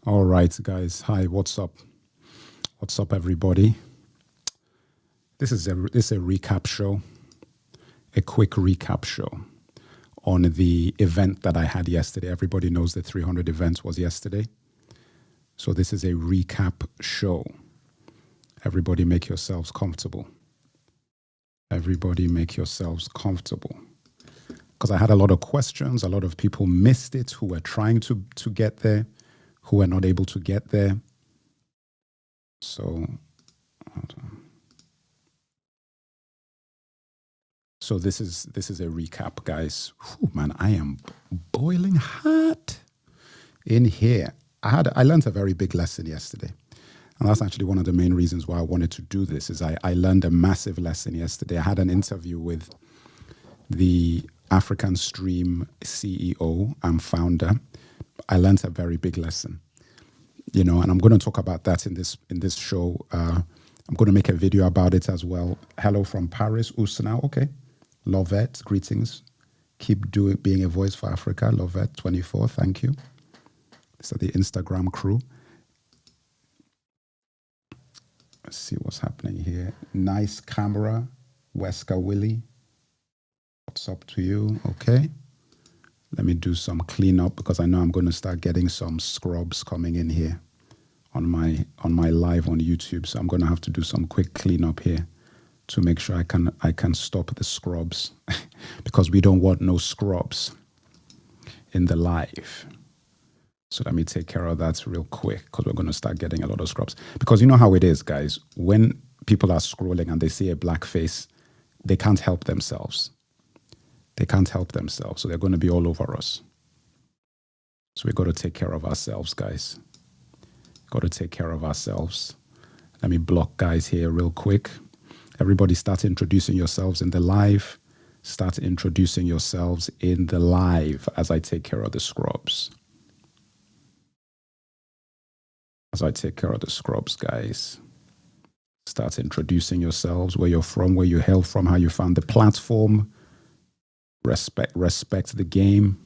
All right, guys. Hi, what's up? What's up, everybody? This is a recap show, a quick recap show on the event that I had yesterday. Everybody knows the 300 event was yesterday. So this is a recap show. Everybody make yourselves comfortable. Everybody make yourselves comfortable. Because I had a lot of questions. A lot of people missed it who were trying to get there, who were not able to get there. So, hold on. So this is a recap, guys. Whew, man, I am boiling hot in here. I learned a very big lesson yesterday. And that's actually one of the main reasons why I wanted to do this is I learned a massive lesson yesterday. I had an interview with the African Stream CEO and founder. I learned a very big lesson, and I'm going to talk about that in this show. I'm going to make a video about it as well. Hello from Paris, Usna. Okay. Lovette, greetings. Keep being a voice for Africa. Lovette 24, thank you. So the Instagram crew. Let's see what's happening here. Nice camera. Wesker Willie. What's up to you? Okay. Let me do some cleanup because I know I'm going to start getting some scrubs coming in here on my live on YouTube. So I'm going to have to do some quick cleanup here to make sure I can stop the scrubs because we don't want no scrubs in the live. So let me take care of that real quick because we're going to start getting a lot of scrubs. Because you know how it is, guys. When people are scrolling and they see a black face, they can't help themselves. They can't help themselves. So they're going to be all over us. So we've got to take care of ourselves, guys. Got to take care of ourselves. Let me block guys here real quick. Everybody start introducing yourselves in the live. Start introducing yourselves in the live as I take care of the scrubs. As I take care of the scrubs, guys. Start introducing yourselves, where you're from, where you hail from, how you found the platform. Respect the game.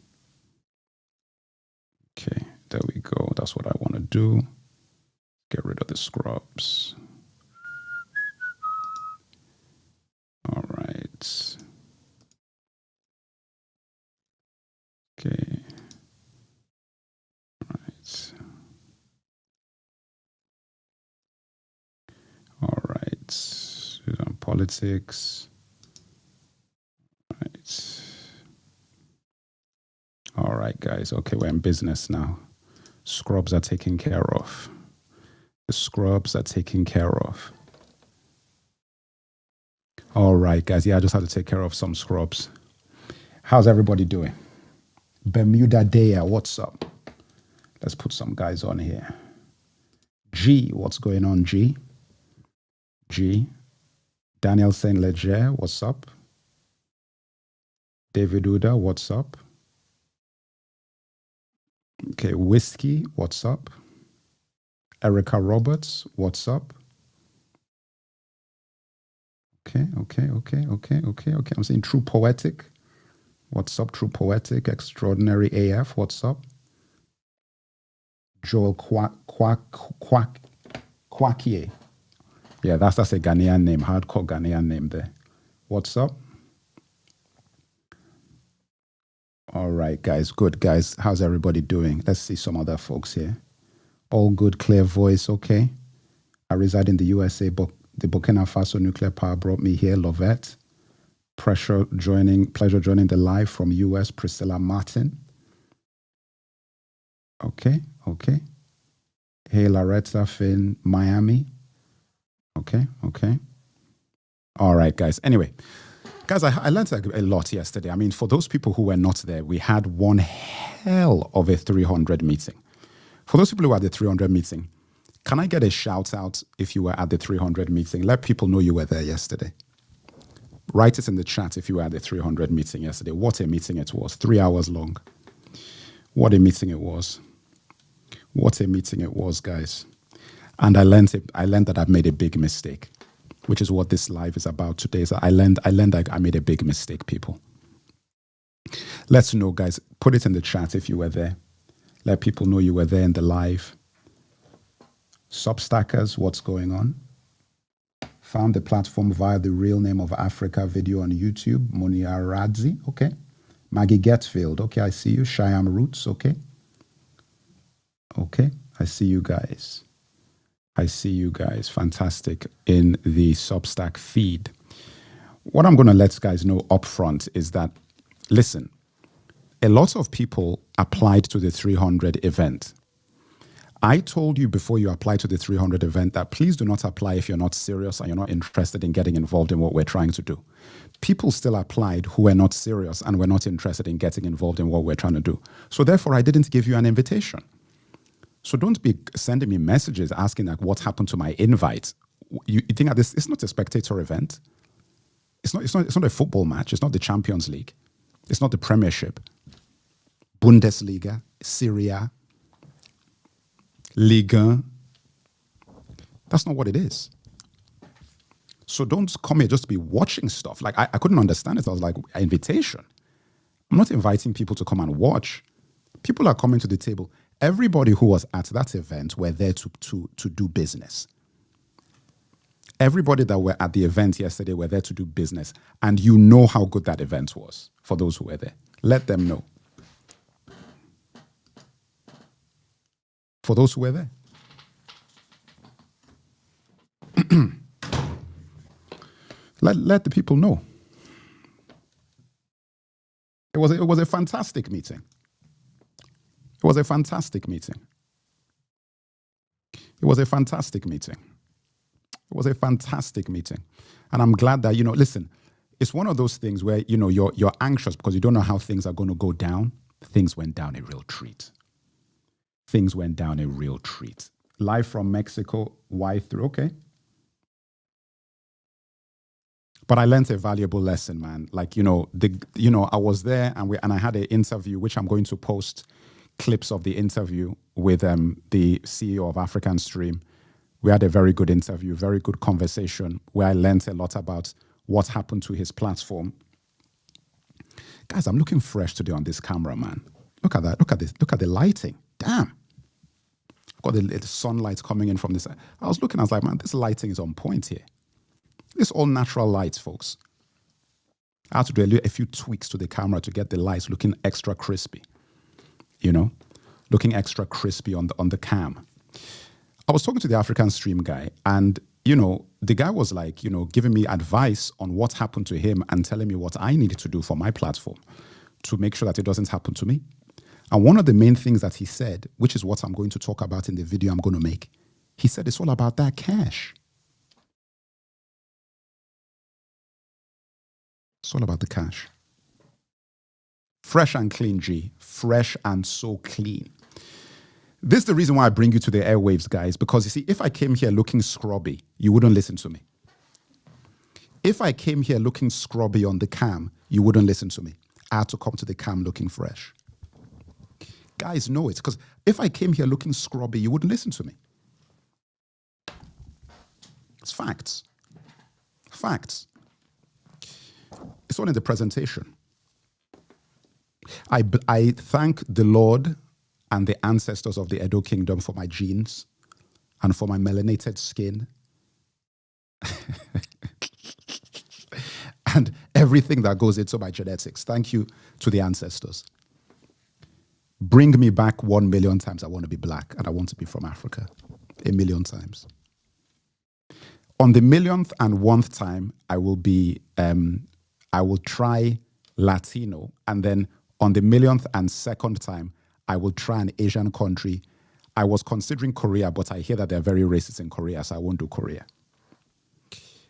Okay, there we go. That's what I want to do. Get rid of the scrubs. All right. Okay. All right. All right. Sudan politics. All right. All right, guys. Okay, we're in business now. Scrubs are taken care of. The scrubs are taken care of. All right, guys. Yeah, I just had to take care of some scrubs. How's everybody doing? Bermuda Daya, what's up? Let's put some guys on here. G, what's going on, G? G. Daniel Saint Leger, what's up? David Uda, what's up? Okay, Whiskey, what's up? Erica Roberts, what's up? Okay. I'm saying True Poetic. What's up, True Poetic? Extraordinary AF, what's up? Joel Kwakie. Yeah, that's a Ghanaian name, hardcore Ghanaian name there. What's up? All right, guys. Good, guys. How's everybody doing? Let's see some other folks here. All good, clear voice. Okay. I reside in the USA, but the Burkina Faso nuclear power brought me here. Lovette. Pleasure joining the live from US. Priscilla Martin. Okay. Hey, Loretta Finn, Miami. Okay. All right, guys. Anyway, guys, I learned a lot yesterday. I mean, for those people who were not there, we had one hell of a 300 meeting. For those people who were at the 300 meeting, can I get a shout out if you were at the 300 meeting? Let people know you were there yesterday. Write it in the chat if you were at the 300 meeting yesterday. What a meeting it was. 3 hours long. What a meeting it was. What a meeting it was, guys. And I learned that I've made a big mistake, which is what this live is about today. So I learned I made a big mistake, people. Let's know, guys. Put it in the chat if you were there. Let people know you were there in the live. Substackers, what's going on? Found the platform via the real name of Africa video on YouTube. Moniaradzi, okay. Maggie Getfield, okay, I see you. Shyam Roots, okay. Okay, I see you guys. I see you guys. Fantastic in the Substack feed. What I'm going to let guys know up front is that, listen, a lot of people applied to the 300 event. I told you before you apply to the 300 event that please do not apply if you're not serious and you're not interested in getting involved in what we're trying to do. People still applied who were not serious and were not interested in getting involved in what we're trying to do. So therefore, I didn't give you an invitation. So don't be sending me messages asking like what happened to my invite. You think that this it's not a spectator event. It's not a football match. It's not the Champions League. It's not the Premiership. Bundesliga, Syria, Liga. That's not what it is. So don't come here just to be watching stuff. Like I couldn't understand it. I was like, invitation. I'm not inviting people to come and watch. People are coming to the table. Everybody who was at that event were there to do business. Everybody that were at the event yesterday were there to do business. And you know how good that event was for those who were there. Let them know. For those who were there. Let the people know. It was a fantastic meeting. It was a fantastic meeting. It was a fantastic meeting. It was a fantastic meeting. And I'm glad that, listen, it's one of those things where, you're anxious because you don't know how things are going to go down. Things went down a real treat. Things went down a real treat. Live from Mexico, Y3, okay. But I learned a valuable lesson, man. Like, I was there and I had an interview, which I'm going to post clips of the interview with the CEO of African Stream. We had a very good interview, very good conversation where I learned a lot about what happened to his platform. Guys, I'm looking fresh today on this camera, man. Look at that. Look at this. Look at the lighting. Damn. I've got the sunlight coming in from this. I was like, man, this lighting is on point here. It's all natural lights, folks. I had to do a few tweaks to the camera to get the lights looking extra crispy. Looking extra crispy on the cam. I was talking to the African Stream guy, and the guy was like, giving me advice on what happened to him and telling me what I needed to do for my platform to make sure that it doesn't happen to me. And one of the main things that he said, which is what I'm going to talk about in the video I'm going to make, he said it's all about that cash. It's all about the cash. Fresh and clean, G. Fresh and so clean. This is the reason why I bring you to the airwaves, guys, because you see, if I came here looking scrubby, you wouldn't listen to me. If I came here looking scrubby on the cam, you wouldn't listen to me. I had to come to the cam looking fresh. Guys know it, because if I came here looking scrubby, you wouldn't listen to me. It's facts. Facts. It's all in the presentation. I thank the Lord and the ancestors of the Edo Kingdom for my genes and for my melanated skin and everything that goes into my genetics. Thank you to the ancestors. Bring me back 1 million times. I want to be black and I want to be from Africa. 1 million times. On the 1,000,001th time, I will try Latino, and then on the 1,000,002nd time, I will try an Asian country. I was considering Korea, but I hear that they're very racist in Korea, so I won't do Korea.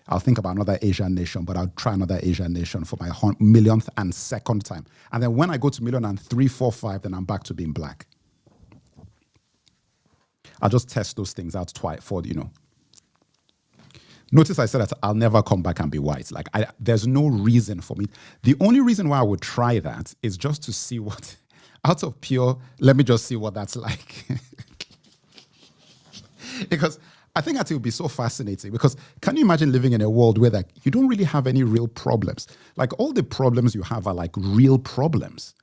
I'll think about another Asian nation, but I'll try another Asian nation for my 1,000,002nd time. And then when I go to 1,000,003, 4, 5, then I'm back to being black. I'll just test those things out twice for, Notice I said that I'll never come back and be white. Like, there's no reason for me. The only reason why I would try that is just to see what, out of pure, let me just see what that's like. Because I think that it would be so fascinating. Because can you imagine living in a world where like you don't really have any real problems? Like all the problems you have are like real problems.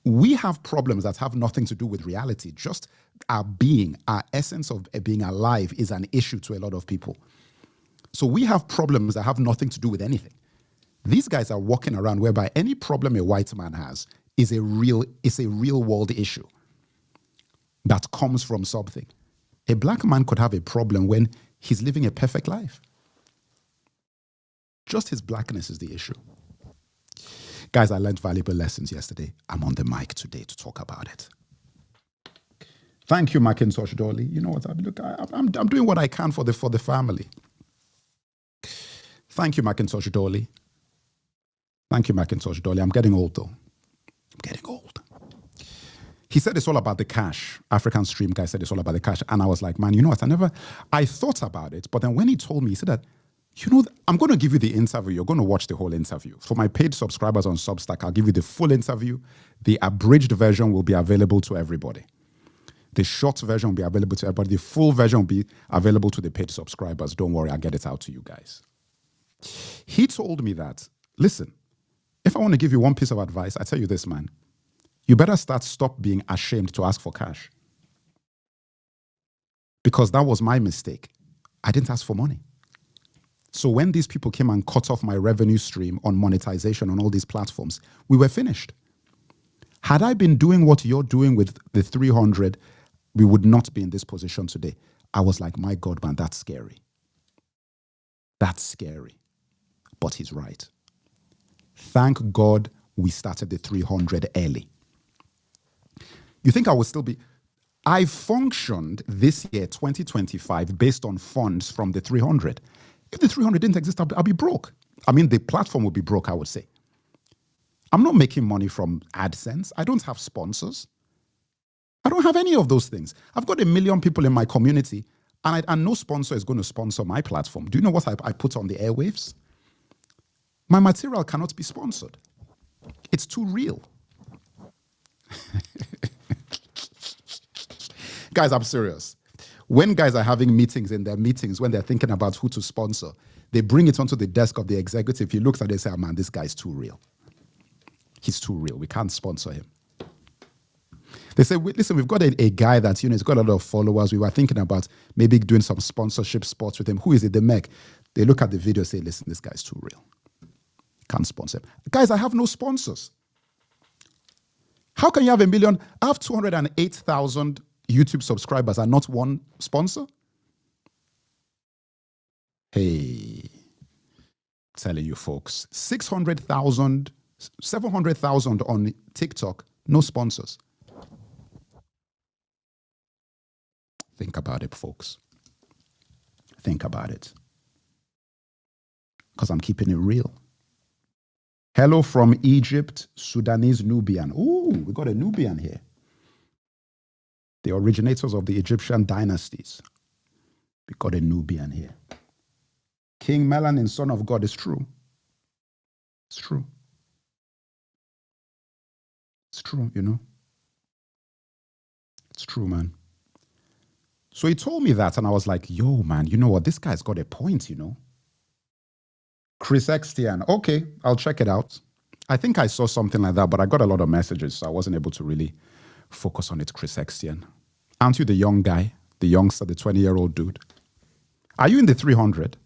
We have problems that have nothing to do with reality. Just our being, our essence of being alive is an issue to a lot of people. So we have problems that have nothing to do with anything. These guys are walking around whereby any problem a white man has is a real world issue that comes from something. A black man could have a problem when he's living a perfect life. Just his blackness is the issue. Guys, I learned valuable lessons yesterday. I'm on the mic today to talk about it. Thank you, Macintosh Dolly. You know what? Look, I'm doing what I can for the family. Thank you, Macintosh Dolly. Thank you, Macintosh Dolly. I'm getting old, though. I'm getting old. He said it's all about the cash. African Stream guy said it's all about the cash. And I was like, man, you know what? I thought about it. But then when he told me, he said that, you know, I'm going to give you the interview. You're going to watch the whole interview. For my paid subscribers on Substack, I'll give you the full interview. The abridged version will be available to everybody. The short version will be available to everybody. The full version will be available to the paid subscribers. Don't worry, I'll get it out to you guys. He told me that, listen, if I want to give you one piece of advice, I tell you this, man. You better stop being ashamed to ask for cash. Because that was my mistake. I didn't ask for money. So when these people came and cut off my revenue stream on monetization on all these platforms, we were finished. Had I been doing what you're doing with the 300, we would not be in this position today. I was like, my God, man, that's scary. That's scary. But he's right. Thank God we started the 300 early. You think I would still be... I functioned this year, 2025, based on funds from the 300. If the 300 didn't exist, I'll be broke. I mean, the platform would be broke, I would say. I'm not making money from AdSense. I don't have sponsors. I don't have any of those things. I've got 1 million people in my community, and no sponsor is going to sponsor my platform. Do you know what I put on the airwaves? My material cannot be sponsored. It's too real. Guys, I'm serious. When guys are having meetings in their meetings, when they're thinking about who to sponsor, they bring it onto the desk of the executive. He looks at it and says, oh, man, this guy's too real. He's too real. We can't sponsor him. They say, listen, we've got a guy that, you know, he's got a lot of followers. We were thinking about maybe doing some sponsorship spots with him. Who is it? The Meg. They look at the video and say, listen, this guy's too real. Can't sponsor him. Guys, I have no sponsors. How can you have 1 million? I have 208,000 YouTube subscribers and not one sponsor? Hey, telling you folks, 600,000, 700,000 on TikTok, no sponsors. Think about it, folks. Think about it. Because I'm keeping it real. Hello from Egypt, Sudanese Nubian. Ooh, we got a Nubian here. The originators of the Egyptian dynasties. We got a Nubian here. King Melanin, son of God, is true. It's true. It's true, you know. It's true, man. So he told me that, and I was like, yo, man, you know what? This guy's got a point, you know. Chris Extian. Okay, I'll check it out. I think I saw something like that, but I got a lot of messages, so I wasn't able to really focus on it. Chris Extian. Aren't you the young guy, the youngster, the 20-year-old dude? Are you in the 300,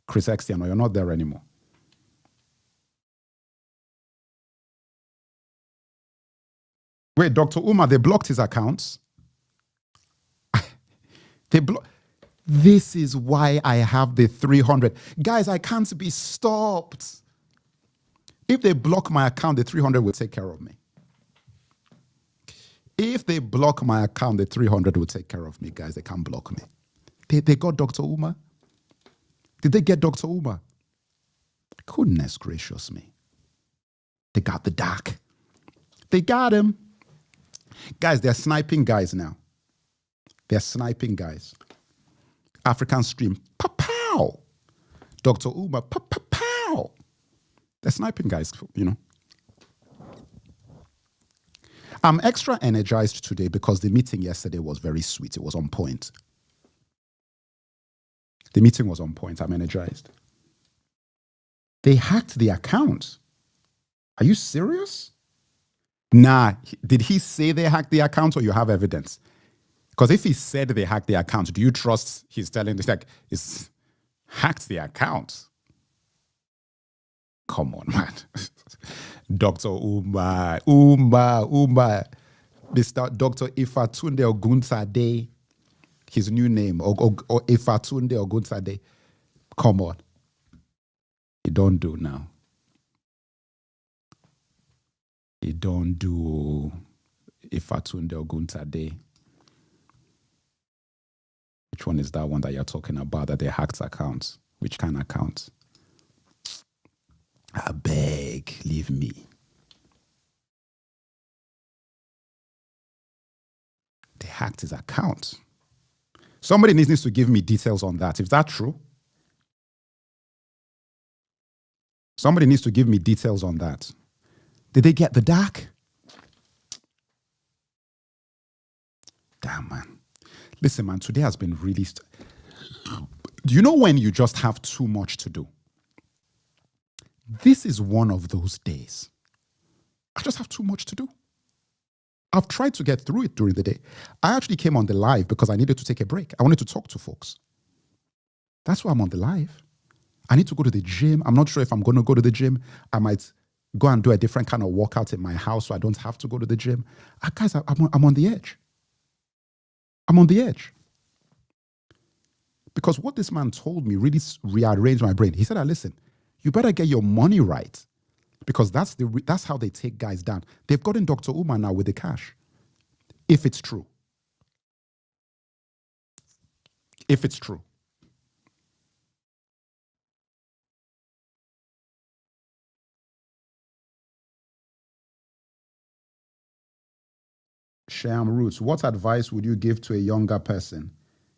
Chris Extian, or you're not there anymore? Wait, Dr. Umar, they blocked his accounts? This is why I have the 300. Guys, I can't be stopped. If they block my account, the 300 will take care of me. If they block my account, the 300 will take care of me, guys. They can't block me. They got Dr. Umar? Did they get Dr. Umar? Goodness gracious me. They got the doc. They got him. Guys, they're sniping guys now. They're sniping guys. African Stream, pa-pow. Dr. Umar, pa-pow. They're sniping guys, you know. I'm extra energized today because the meeting yesterday was very sweet. It was on point. The meeting was on point. I'm energized. They hacked the account. Are you serious? Nah, did he say they hacked the account or you have evidence? Because if he said they hacked the account, do you trust he's telling this? Like, it's hacked the account. Come on, man. Dr. Umba. Mr. Dr. Ifatunde Ogunsade, his new name, or Ifatunde Ogunsade. Come on. You don't do now. You don't do Ifatunde Ogunsade. Which one is that one that you're talking about, that they hacked accounts? Which kind of accounts? I beg, leave me. They hacked his account. Somebody needs to give me details on that. Is that true? Somebody needs to give me details on that. Did they get the DAC? Damn, man. Listen, man, today has been really... Do you know when you just have too much to do? This is one of those days. I just have too much to do. I've tried to get through it during the day. I actually came on the live because I needed to take a break. I wanted to talk to folks. That's why I'm on the live. I need to go to the gym. I'm not sure if I'm going to go to the gym. I might go and do a different kind of workout in my house so I don't have to go to the gym. Guys, I'm on the edge. I'm on the edge. Because what this man told me really rearranged my brain. He said, listen, you better get your money right, because that's how they take guys down. They've gotten Dr. Umar now with the cash. If it's true. If it's true. Sham Roots, what advice would you give to a younger person?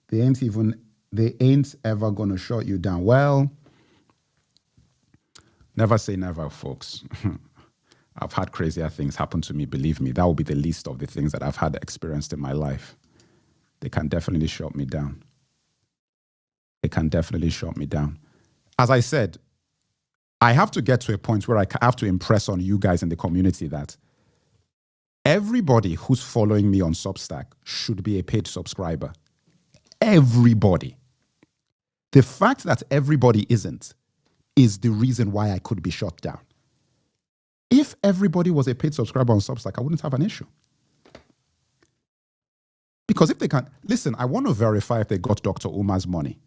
They ain't ever gonna shut you down. Well, never say never, folks. I've had crazier things happen to me, believe me. That will be the least of the things that I've had experienced in my life. They can definitely shut me down. They can definitely shut me down. As I said, I have to get to a point where I have to impress on you guys in the community that everybody who's following me on Substack should be a paid subscriber. Everybody. The fact that everybody isn't is the reason why I could be shut down. If everybody was a paid subscriber on Substack, I wouldn't have an issue. Because if they can't, listen, I want to verify if they got Dr. Umar's money.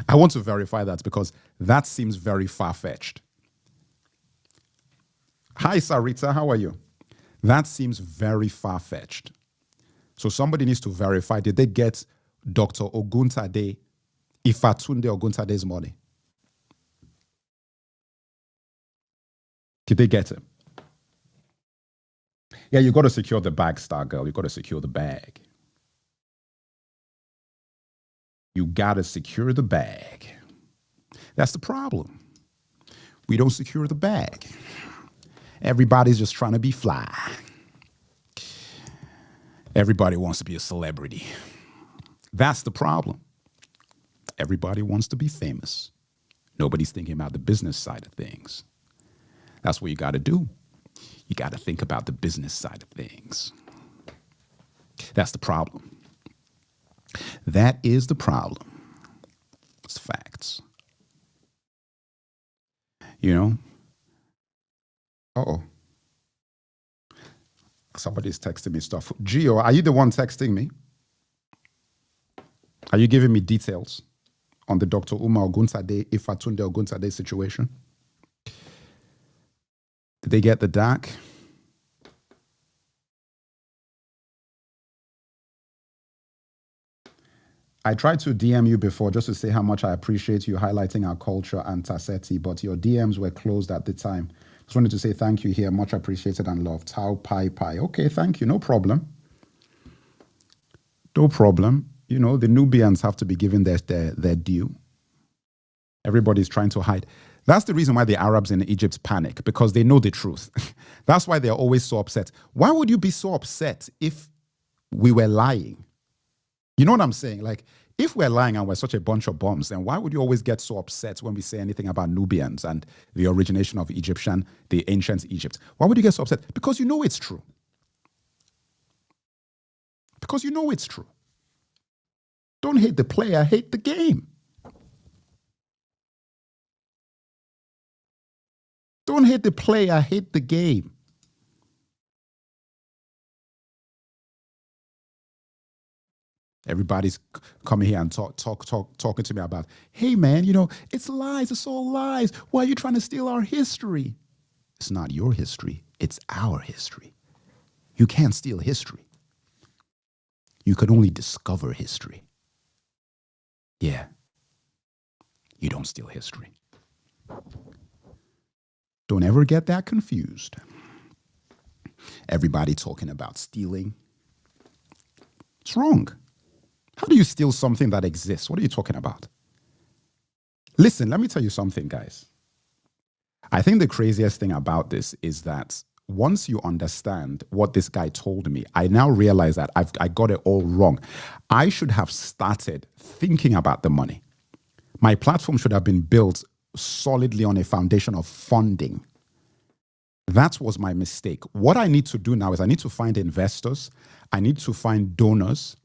I want to verify that because that seems very far-fetched. Hi, Sarita, how are you? That seems very far-fetched. So somebody needs to verify, did they get Dr. Oguntade, Ifatunde Oguntade's money? Did they get him? Yeah, you got to secure the bag, Star Girl. You got to secure the bag. You got to secure the bag. That's the problem. We don't secure the bag. Everybody's just trying to be fly. Everybody wants to be a celebrity. That's the problem. Everybody wants to be famous. Nobody's thinking about the business side of things. That's what you got to do. You got to think about the business side of things. That's the problem. That is the problem. It's facts. You know? Uh-oh. Somebody's texting me stuff. Gio, are you the one texting me? Are you giving me details on the Dr. Umar Ogunsade, Ifatunde Ogunsade situation? Did they get the DAC? I tried to DM you before just to say how much I appreciate you highlighting our culture and Taseti, but your DMs were closed at the time. Just wanted to say thank you here. Much appreciated and loved. Tau Pai Pai. Okay, thank you. No problem. No problem. You know, the Nubians have to be given their due. Everybody's trying to hide. That's the reason why the Arabs in Egypt panic, because they know the truth. That's why they're always so upset. Why would you be so upset if we were lying? You know what I'm saying? Like, If we're lying and we're such a bunch of bums, then why would you always get so upset when we say anything about Nubians and the origination of the ancient Egypt? Why would you get so upset? Because you know it's true. Because you know it's true. Don't hate the player, hate the game. Don't hate the player, hate the game. Everybody's coming here and talking to me about, hey man, it's lies, it's all lies. Why are you trying to steal our history? It's not your history, it's our history. You can't steal history. You can only discover history. Yeah. You don't steal history. Don't ever get that confused. Everybody talking about stealing. It's wrong. How do you steal something that exists? What are you talking about? Listen, let me tell you something, guys. I think the craziest thing about this is that once you understand what this guy told me, I now realize that I got it all wrong. I should have started thinking about the money. My platform should have been built solidly on a foundation of funding. That was my mistake. What I need to do now is I need to find investors. I need to find donors,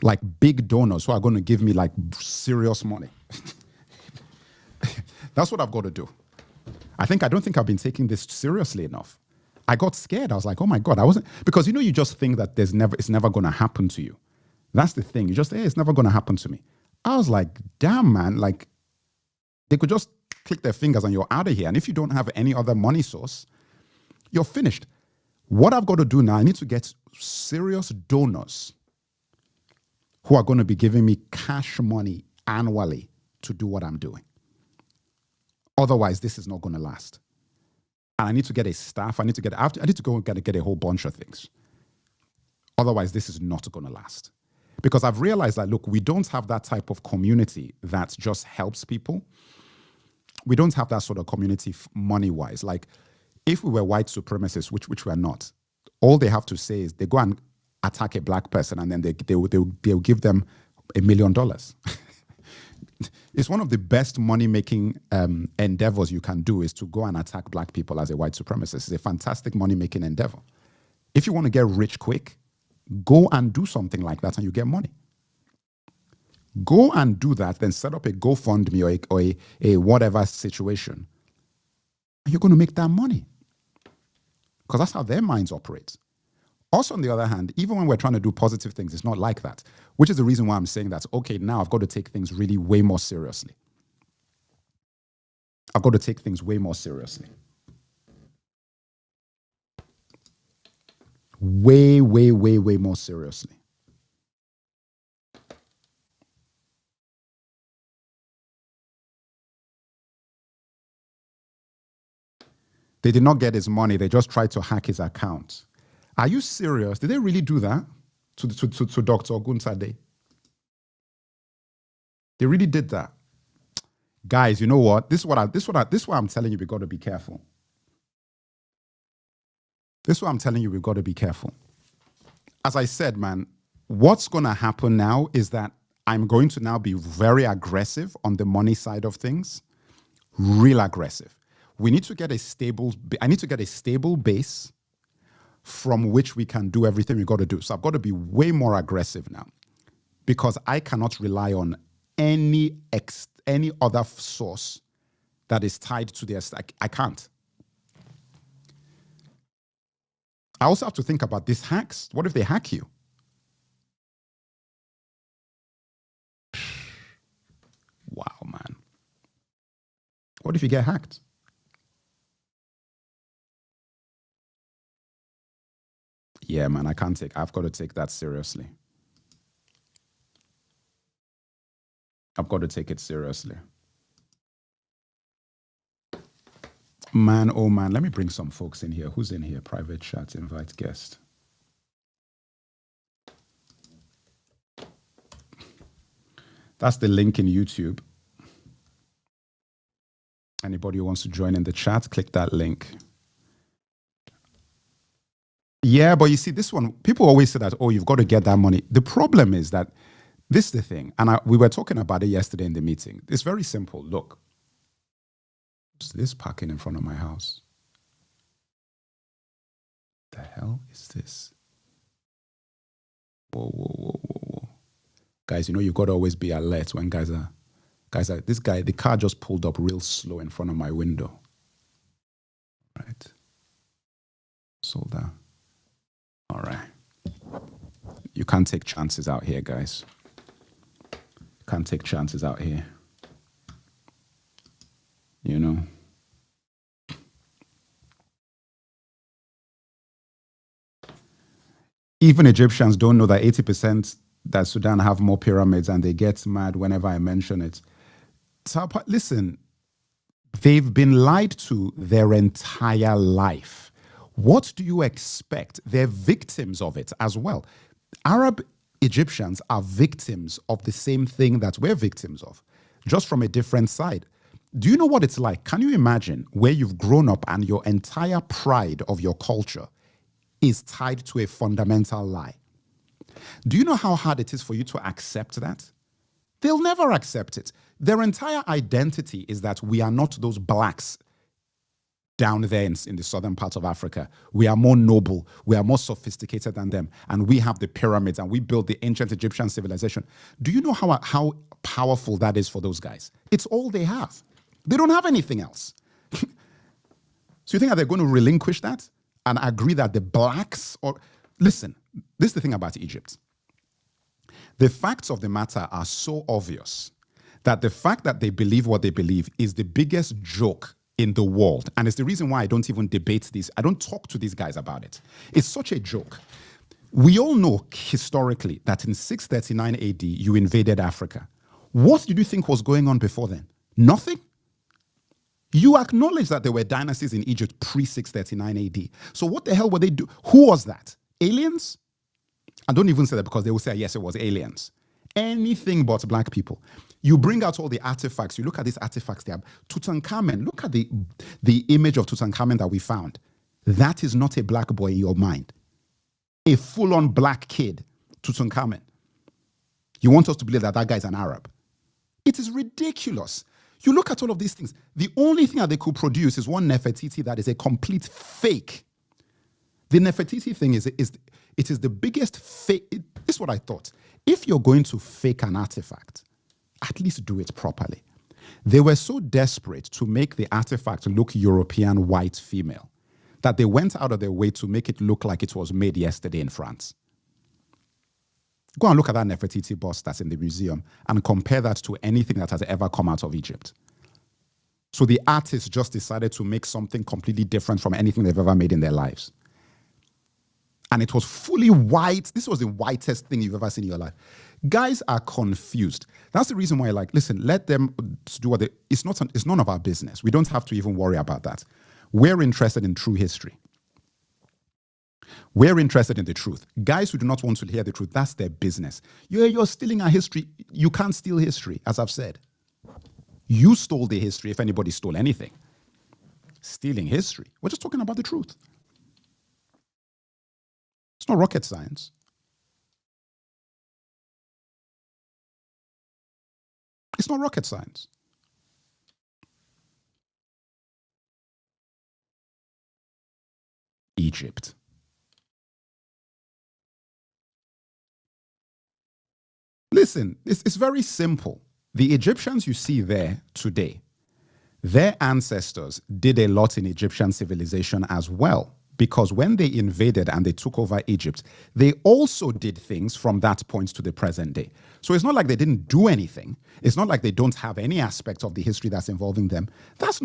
like big donors who are going to give me like serious money. That's what I've got to do. I don't think I've been taking this seriously enough. I got scared. I was like, oh my God, because you just think that it's never going to happen to you. That's the thing. You just, hey, it's never going to happen to me. I was like, damn, man, like they could just click their fingers and you're out of here. And if you don't have any other money source, you're finished. What I've got to do now, I need to get serious donors who are going to be giving me cash money annually to do what I'm doing. Otherwise, this is not going to last. And I need to get a staff. I need to go and get a whole bunch of things. Otherwise, this is not going to last. Because I've realized that, look, we don't have that type of community that just helps people. We don't have that sort of community money-wise. Like, if we were white supremacists, which we're not, all they have to say is they go and attack a black person and then they'll give them $1 million. It's one of the best money-making endeavors you can do is to go and attack black people as a white supremacist. It's a fantastic money-making endeavor. If you want to get rich quick, go and do something like that and you get money. Go and do that, then set up a GoFundMe or a whatever situation. And you're going to make that money. Because that's how their minds operate. Also, on the other hand, even when we're trying to do positive things, it's not like that, which is the reason why I'm saying that, okay, now I've got to take things really way more seriously. I've got to take things way more seriously. Way, way, way, way more seriously. They did not get his money. They just tried to hack his account. Are you serious? Did they really do that to Dr. Oguntade? They really did that. Guys, you know what? This is why I'm telling you we've got to be careful. This is why I'm telling you we've got to be careful. As I said, man, what's going to happen now is that I'm going to now be very aggressive on the money side of things. Real aggressive. I need to get a stable base from which we can do everything we got to do. So I've got to be way more aggressive now because I cannot rely on any other source that is tied to this. I can't. I also have to think about these hacks. What if they hack you? Wow, man. What if you get hacked? Yeah, man, I've got to take that seriously. I've got to take it seriously. Man, oh man, let me bring some folks in here. Who's in here? Private chat, invite guest. That's the link in YouTube. Anybody who wants to join in the chat, click that link. Yeah, but you see, this one, people always say that, oh, you've got to get that money. The problem is that This is the thing, and we were talking about it yesterday in the meeting. It's very simple. Look, what's this parking in front of my house? The hell is this? Whoa. Guys, you know, you got to always be alert when guys are, the car just pulled up real slow in front of my window. Right. Slow down. All right. You can't take chances out here, guys. Can't take chances out here. You know. Even Egyptians don't know that 80% that Sudan have more pyramids, and they get mad whenever I mention it. So, listen, they've been lied to their entire life. What do you expect? They're victims of it as well. Arab Egyptians are victims of the same thing that we're victims of, just from a different side. Do you know what it's like? Can you imagine where you've grown up and your entire pride of your culture is tied to a fundamental lie? Do you know how hard it is for you to accept that? They'll never accept it. Their entire identity is that we are not those blacks down there in the southern part of Africa. We are more noble, we are more sophisticated than them, and we have the pyramids, and we built the ancient Egyptian civilization. Do you know how powerful that is for those guys? It's all they have. They don't have anything else. So you think that they're going to relinquish that and agree that the blacks or... Listen, this is the thing about Egypt. The facts of the matter are so obvious that the fact that they believe what they believe is the biggest joke in the world. And it's the reason why I don't even debate this. I don't talk to these guys about it. It's such a joke. We all know historically that in 639 AD, you invaded Africa. What did you think was going on before then? Nothing? You acknowledge that there were dynasties in Egypt pre-639 AD. So what the hell were they doing? Who was that? Aliens? I don't even say that because they will say, yes, it was aliens. Anything but black people. You bring out all the artifacts. You look at these artifacts there. Tutankhamen, look at the image of Tutankhamen that we found. That is not a black boy in your mind. A full-on black kid, Tutankhamen. You want us to believe that that guy is an Arab. It is ridiculous. You look at all of these things. The only thing that they could produce is one Nefertiti that is a complete fake. The Nefertiti thing is the biggest fake. This is what I thought. If you're going to fake an artifact, at least do it properly. They were so desperate to make the artifact look European white female that they went out of their way to make it look like it was made yesterday in France. Go and look at that Nefertiti bust that's in the museum and compare that to anything that has ever come out of Egypt. So the artists just decided to make something completely different from anything they've ever made in their lives. And it was fully white. This was the whitest thing you've ever seen in your life. Guys are confused. That's the reason why, listen, let them do what it's none of our business. We don't have to even worry about that. We're interested in true history. We're interested in the truth. Guys who do not want to hear the truth, that's their business. You're stealing our history. You can't steal history, as I've said. You stole the history if anybody stole anything. Stealing history. We're just talking about the truth. It's not rocket science. It's not rocket science. Egypt. Listen, it's very simple. The Egyptians you see there today, their ancestors did a lot in Egyptian civilization as well. Because when they invaded and they took over Egypt, they also did things from that point to the present day. So it's not like they didn't do anything. It's not like they don't have any aspect of the history that's involving them. That's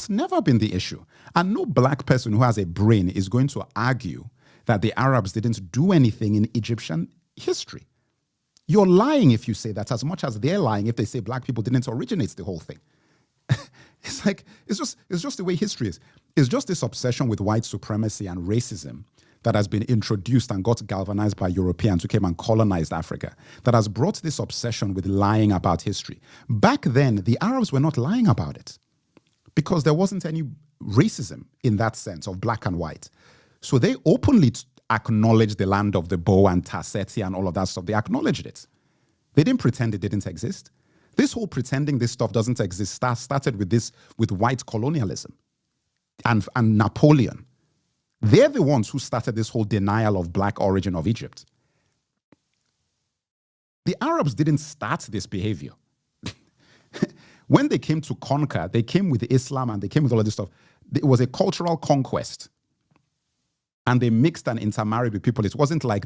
never been the issue. And no black person who has a brain is going to argue that the Arabs didn't do anything in Egyptian history. You're lying if you say that, as much as they're lying if they say black people didn't originate the whole thing. It's just the way history is. It's just this obsession with white supremacy and racism that has been introduced and got galvanized by Europeans who came and colonized Africa, that has brought this obsession with lying about history. Back then, the Arabs were not lying about it because there wasn't any racism in that sense of black and white. So they openly acknowledged the land of the bow and Tasseti and all of that stuff. They acknowledged it. They didn't pretend it didn't exist. This whole pretending this stuff doesn't exist started with white colonialism and Napoleon. They're the ones who started this whole denial of black origin of Egypt. The Arabs didn't start this behavior. When they came to conquer, they came with Islam and they came with all of this stuff. It was a cultural conquest. And they mixed and intermarried with people. It wasn't like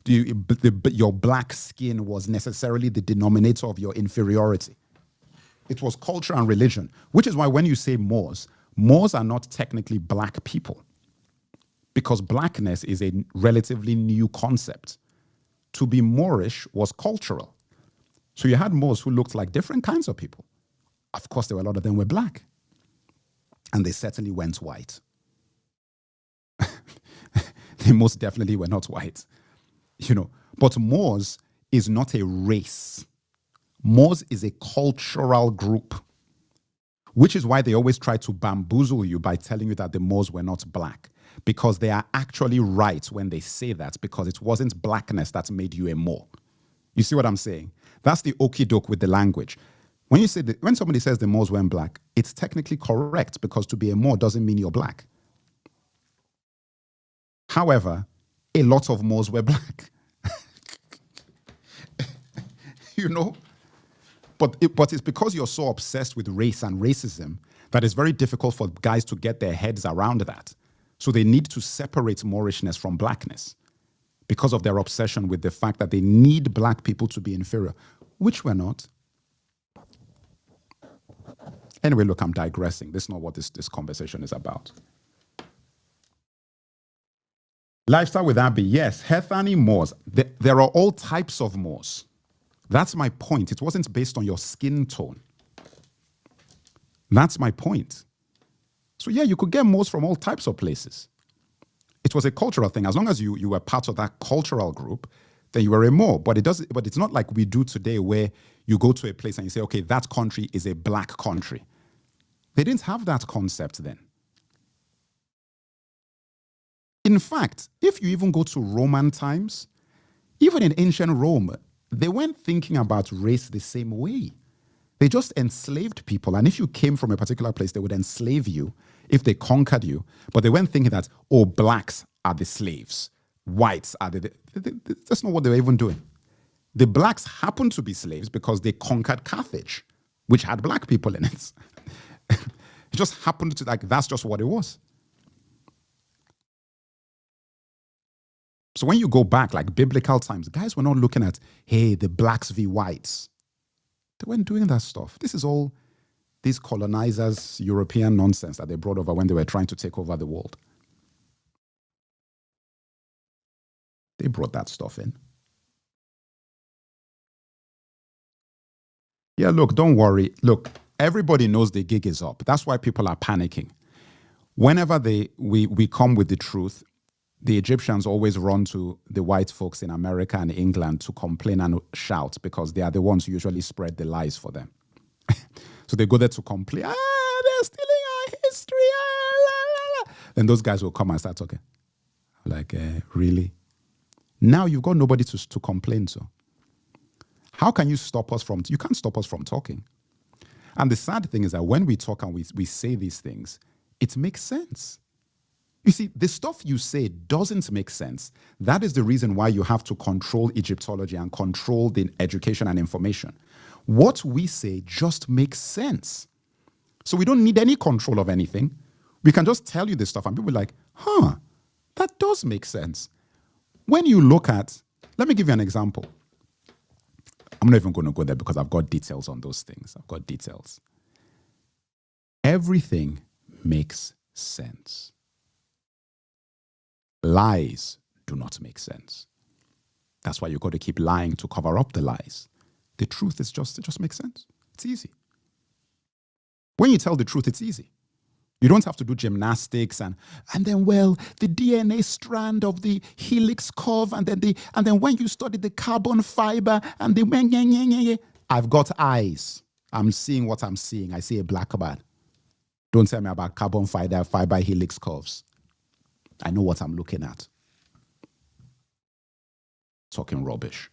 your black skin was necessarily the denominator of your inferiority. It was culture and religion, which is why when you say Moors are not technically black people, because blackness is a relatively new concept. To be Moorish was cultural. So you had Moors who looked like different kinds of people. Of course, there were a lot of them were black. And they certainly went white. They most definitely were not white. But Moors is not a race. Moors is a cultural group, which is why they always try to bamboozle you by telling you that the Moors were not black, because they are actually right when they say that, because it wasn't blackness that made you a Moor. You see what I'm saying? That's the okie doke with the language. When somebody says the Moors weren't black, it's technically correct, because to be a Moor doesn't mean you're black. However, a lot of Moors were black. But it's because you're so obsessed with race and racism that it's very difficult for guys to get their heads around that. So they need to separate Moorishness from blackness because of their obsession with the fact that they need black people to be inferior, which we're not. Anyway, look, I'm digressing. This is not what this conversation is about. Lifestyle with Abby, yes. Hethani Moors. There are all types of Moors. That's my point. It wasn't based on your skin tone. That's my point. So yeah, you could get Moors from all types of places. It was a cultural thing. As long as you were part of that cultural group, then you were a Moor. But it's not like we do today where you go to a place and you say, okay, that country is a black country. They didn't have that concept then. In fact, if you even go to Roman times, even in ancient Rome, they weren't thinking about race the same way. They just enslaved people. And if you came from a particular place, they would enslave you if they conquered you. But they weren't thinking that, oh, blacks are the slaves. Whites are that's not what they were even doing. The blacks happened to be slaves because they conquered Carthage, which had black people in it. It just happened to, that's just what it was. So when you go back, like biblical times, guys were not looking at, hey, the blacks v whites. They weren't doing that stuff. This is all these colonizers' European nonsense that they brought over when they were trying to take over the world. They brought that stuff in. Yeah, look, don't worry. Look, everybody knows the gig is up. That's why people are panicking. Whenever we come with the truth, the Egyptians always run to the white folks in America and England to complain and shout because they are the ones who usually spread the lies for them. So they go there to complain. They're stealing our history. La, la, la. Then those guys will come and start talking. Like, really? Now you've got nobody to complain to. How can you stop us from... You can't stop us from talking. And the sad thing is that when we talk and we say these things, it makes sense. You see, the stuff you say doesn't make sense. That is the reason why you have to control Egyptology and control the education and information. What we say just makes sense. So we don't need any control of anything. We can just tell you this stuff and people are like, huh, that does make sense. When you look at, let me give you an example. I'm not even going to go there because I've got details on those things. I've got details. Everything makes sense. Lies do not make sense. That's why you've got to keep lying to cover up the lies. The truth is it just makes sense. It's easy. When you tell the truth, it's easy. You don't have to do gymnastics and then, well, the DNA strand of the helix curve and then when you study the carbon fiber and I've got eyes. I'm seeing what I'm seeing. I see a black man. Don't tell me about carbon fiber helix curves. I know what I'm looking at. Talking rubbish.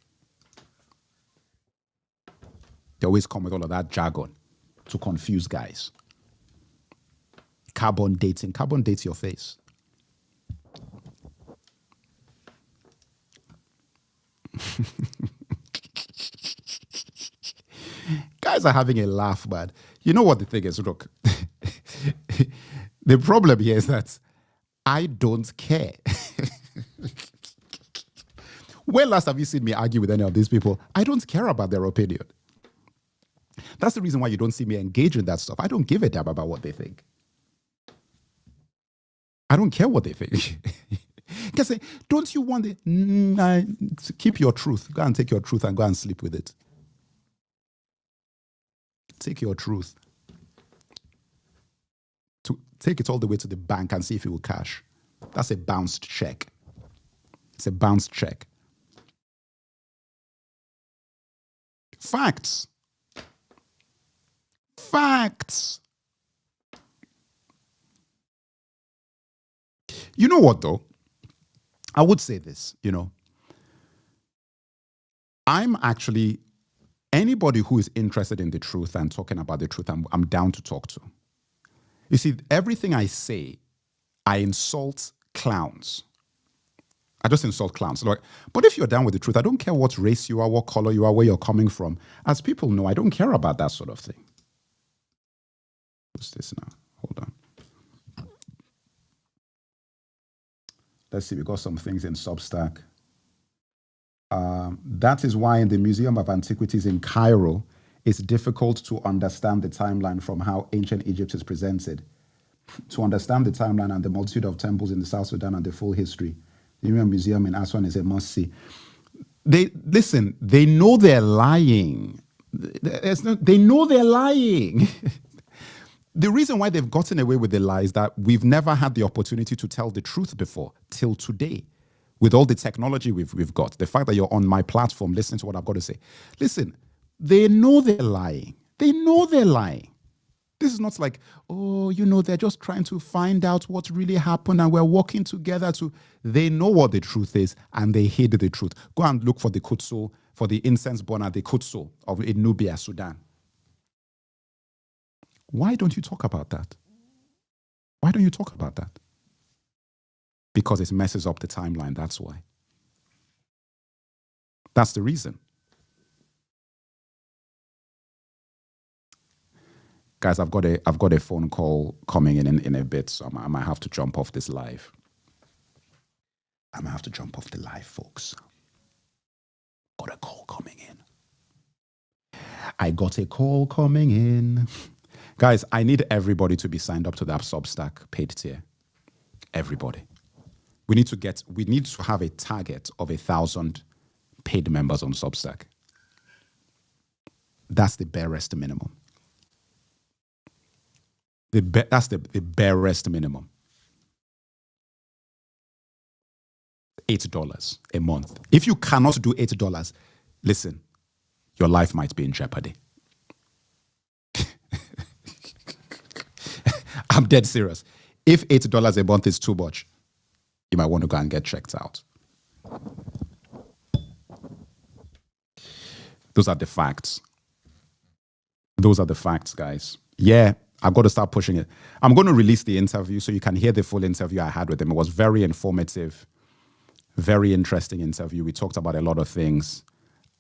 They always come with all of that jargon to confuse guys. Carbon dating. Carbon dates your face. Guys are having a laugh, but you know what the thing is? Look, the problem here is that I don't care. When last have you seen me argue with any of these people? I don't care about their opinion. That's the reason why you don't see me engage in that stuff. I don't give a damn about what they think. I don't care what they think. Because say, don't you want to keep your truth? Go and take your truth and go and sleep with it. Take your truth. Take it all the way to the bank and see if it will cash. That's a bounced check. It's a bounced check. Facts. Facts. You know what, though? I would say this, I'm actually, anybody who is interested in the truth and talking about the truth, I'm down to talk to. You see, everything I say, I insult clowns. I just insult clowns. But if you're down with the truth, I don't care what race you are, what color you are, where you're coming from. As people know, I don't care about that sort of thing. What's this now? Hold on. Let's see, we got some things in Substack. That is why in the Museum of Antiquities in Cairo, it's difficult to understand the timeline from how ancient Egypt is presented. To understand the timeline and the multitude of temples in the South Sudan and the full history, the Museum in Aswan is a must-see. They know they're lying. They know they're lying. The reason why they've gotten away with the lie is that we've never had the opportunity to tell the truth before, till today. With all the technology we've got, the fact that you're on my platform listening to what I've got to say. Listen, they know they're lying. They know they're lying. This is not like, they're just trying to find out what really happened and we're working together to... They know what the truth is and they hid the truth. Go and look for the Kutsul, for the incense born at the Kutsul of Nubia, Sudan. Why don't you talk about that? Why don't you talk about that? Because it messes up the timeline, that's why. That's the reason. Guys, I've got a phone call coming in a bit, so I might have to jump off this live. I might have to jump off the live, folks. Got a call coming in. I got a call coming in. Guys, I need everybody to be signed up to that Substack paid tier. Everybody. We need to have a target of 1,000 paid members on Substack. That's the barest minimum. That's the barest minimum. $8 a month. If you cannot do $8, listen, your life might be in jeopardy. I'm dead serious. If $8 a month is too much, you might want to go and get checked out. Those are the facts. Those are the facts, guys. Yeah, I've got to start pushing it. I'm going to release the interview so you can hear the full interview I had with him. It was very informative, very interesting interview. We talked about a lot of things.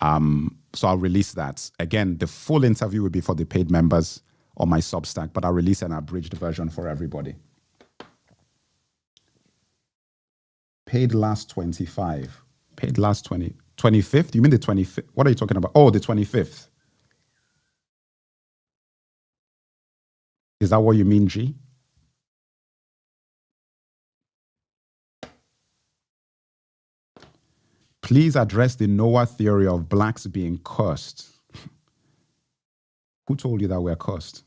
So I'll release that. Again, the full interview will be for the paid members on my Substack, but I'll release an abridged version for everybody. Paid last 25. Paid last 25th? You mean the 25th? What are you talking about? Oh, the 25th. Is that what you mean, G? Please address the Noah theory of blacks being cursed. Who told you that we're cursed?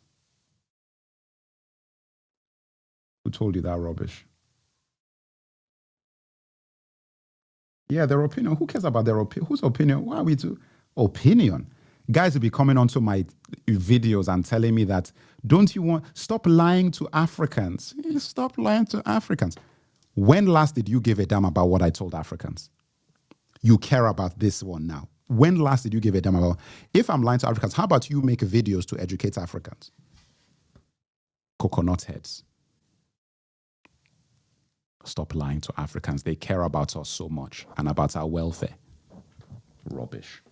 Who told you that rubbish? Yeah, their opinion. Who cares about their opinion? Whose opinion? Why are we to opinion? Guys will be coming onto my videos and telling me that, stop lying to Africans. Stop lying to Africans. When last did you give a damn about what I told Africans? You care about this one now. when last did you give a damn about, if I'm lying to Africans, how about you make videos to educate Africans? Coconut heads. Stop lying to Africans. They care about us so much and about our welfare. Rubbish.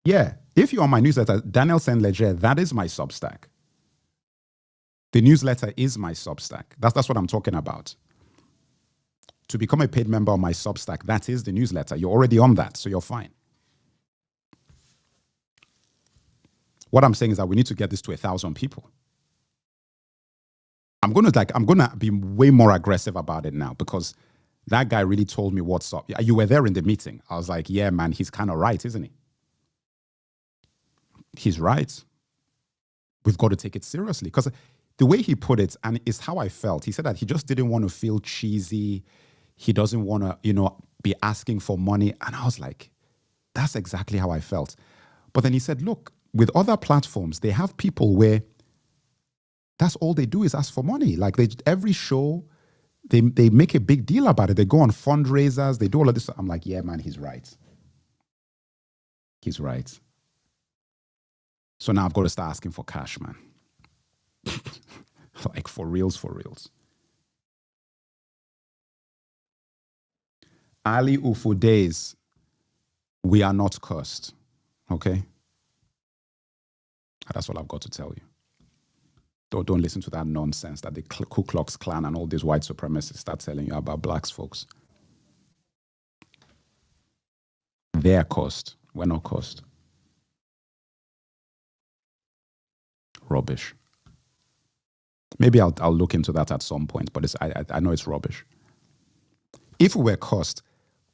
Yeah, if you're on my newsletter, Daniel Saint Leger, that is my Substack. The newsletter is my Substack. That's what I'm talking about. To become a paid member of my Substack, that is the newsletter. You're already on that, so you're fine. What I'm saying is that we need to get this to 1,000 people. I'm gonna be way more aggressive about it now because that guy really told me what's up. You were there in the meeting. I was like, yeah, man, he's kind of right, isn't he? He's right. We've got to take it seriously because the way he put it, and it's how I felt. He said that he just didn't want to feel cheesy. He doesn't want to, be asking for money. And I was like, that's exactly how I felt. But then he said, look, with other platforms, they have people where that's all they do is ask for money. Like every show, they make a big deal about it. They go on fundraisers. They do all of this. I'm like, yeah, man, he's right. He's right. So now I've got to start asking for cash, man. Like for reals, for reals. Ali Ufu days, we are not cursed. Okay? That's what I've got to tell you. Don't listen to that nonsense that the Ku Klux Klan and all these white supremacists start telling you about blacks, folks. They're cursed. We're not cursed. Rubbish. Maybe I'll look into that at some point, but I know it's rubbish. If we were cursed,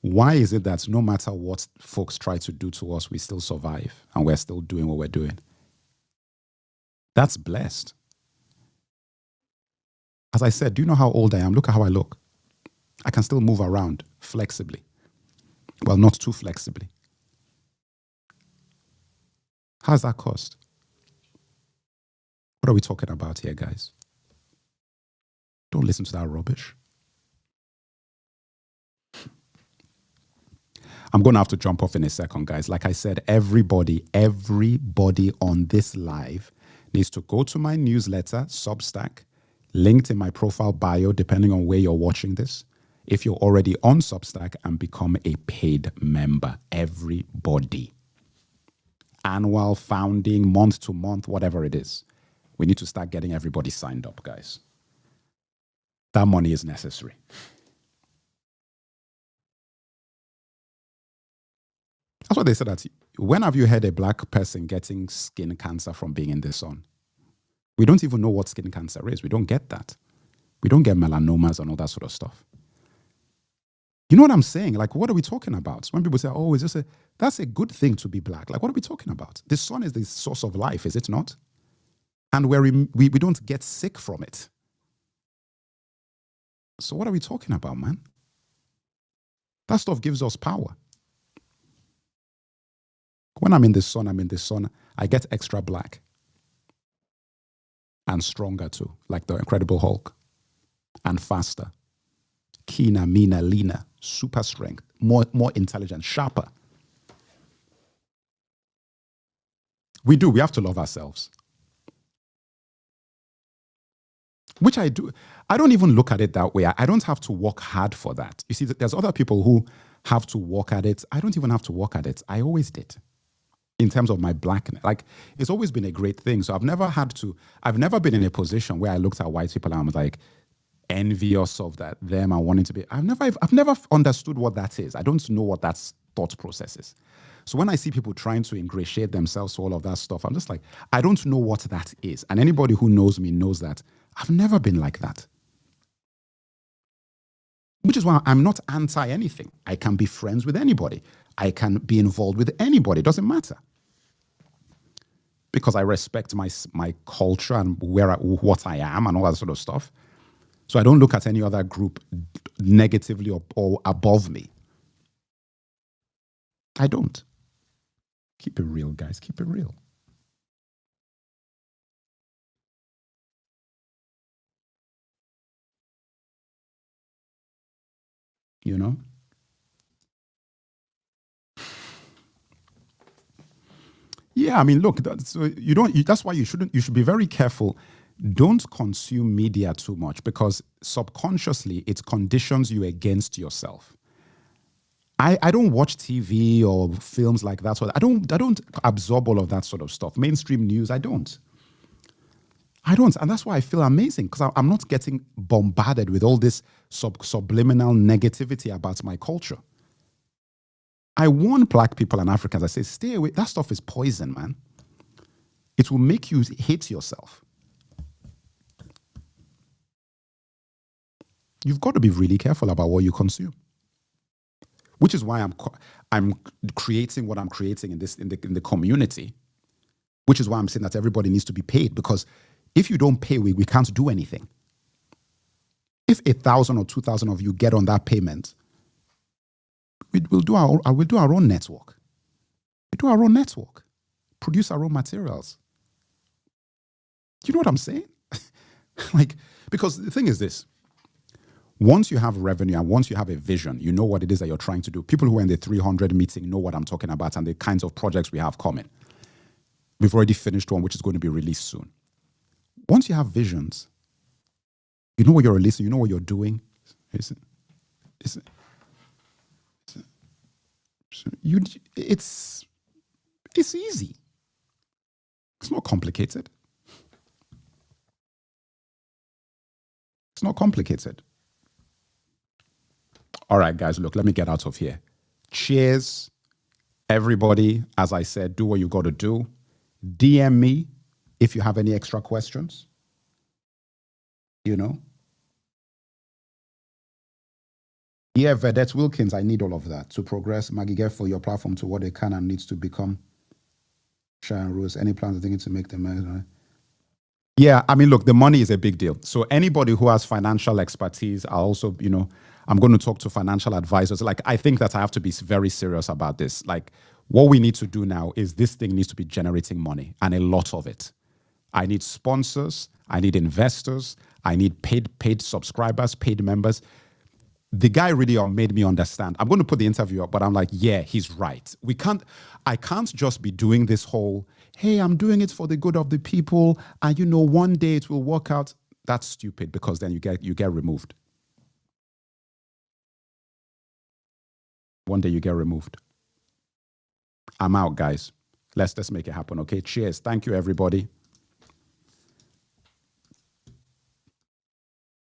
why is it that no matter what folks try to do to us, we still survive and we're still doing what we're doing? That's blessed. As I said, do you know how old I am? Look at how I look. I can still move around flexibly. Well, not too flexibly. How's that cost? What are we talking about here, guys? Don't listen to that rubbish. I'm going to have to jump off in a second, guys. Like I said, everybody on this live needs to go to my newsletter, Substack, linked in my profile bio, depending on where you're watching this. If you're already on Substack, and become a paid member. Everybody. Annual, founding, month to month, whatever it is. We need to start getting everybody signed up, guys. That money is necessary. That's what they said. That when have you heard a black person getting skin cancer from being in the sun? We don't even know what skin cancer is. We don't get that. We don't get melanomas and all that sort of stuff. You know what I'm saying? Like, what are we talking about? When people say, oh, that's a good thing to be black. Like, what are we talking about? The sun is the source of life, is it not? And we don't get sick from it. So what are we talking about, man? That stuff gives us power. When I'm in the sun, I get extra black. And stronger too, like the Incredible Hulk. And faster. Keener, meaner, leaner, super strength, more intelligent, sharper. We have to love ourselves. Which I do. I don't even look at it that way. I don't have to work hard for that. You see, there's other people who have to work at it. I don't even have to work at it. I always did. In terms of my blackness, like it's always been a great thing. So I've never been in a position where I looked at white people and I was like envious of them and wanting to be. I've never understood what that is. I don't know what that thought process is. So when I see people trying to ingratiate themselves to all of that stuff, I'm just like, I don't know what that is. And anybody who knows me knows that I've never been like that. Which is why I'm not anti anything. I can be friends with anybody. I can be involved with anybody. It doesn't matter. Because I respect my culture and what I am and all that sort of stuff. So I don't look at any other group negatively or above me. I don't. Keep it real, guys. Keep it real. You know? Yeah, I mean, look, you don't. That's why you shouldn't. You should be very careful. Don't consume media too much because subconsciously it conditions you against yourself. I don't watch TV or films like that. So I don't absorb all of that sort of stuff. Mainstream news, I don't. I don't. And that's why I feel amazing because I'm not getting bombarded with all this subliminal negativity about my culture. I warn black people and Africans, I say, stay away. That stuff is poison, man. It will make you hate yourself. You've got to be really careful about what you consume. Which is why I'm creating what I'm creating in the community. Which is why I'm saying that everybody needs to be paid, because if you don't pay, we can't do anything. If 1,000 or 2,000 of you get on that payment, we'll do our own network. We do our own network, produce our own materials. You know what I'm saying? Like, because the thing is this. Once you have revenue and once you have a vision, you know what it is that you're trying to do. People who are in the 300 meeting know what I'm talking about and the kinds of projects we have coming. We've already finished one, which is going to be released soon. Once you have visions, you know what you're releasing, you know what you're doing. It's easy. It's not complicated. It's not complicated. All right, guys, look, let me get out of here. Cheers. Everybody, as I said, do what you got to do. DM me if you have any extra questions. You know? Yeah, Vedette Wilkins, I need all of that to progress. Maggie, get for your platform to what they can and needs to become. Sharon Rose, any plans thinking to make them? Yeah, I mean, look, the money is a big deal. So anybody who has financial expertise, I also, I'm going to talk to financial advisors. Like, I think that I have to be very serious about this. Like, what we need to do now is this thing needs to be generating money, and a lot of it. I need sponsors. I need investors. I need paid subscribers, paid members. The guy really made me understand. I'm going to put the interview up, but I'm like, yeah, he's right. I can't just be doing this whole, hey, I'm doing it for the good of the people, and one day it will work out. That's stupid, because then you get removed. One day you get removed. I'm out, guys. Let's make it happen, okay? Cheers. Thank you, everybody.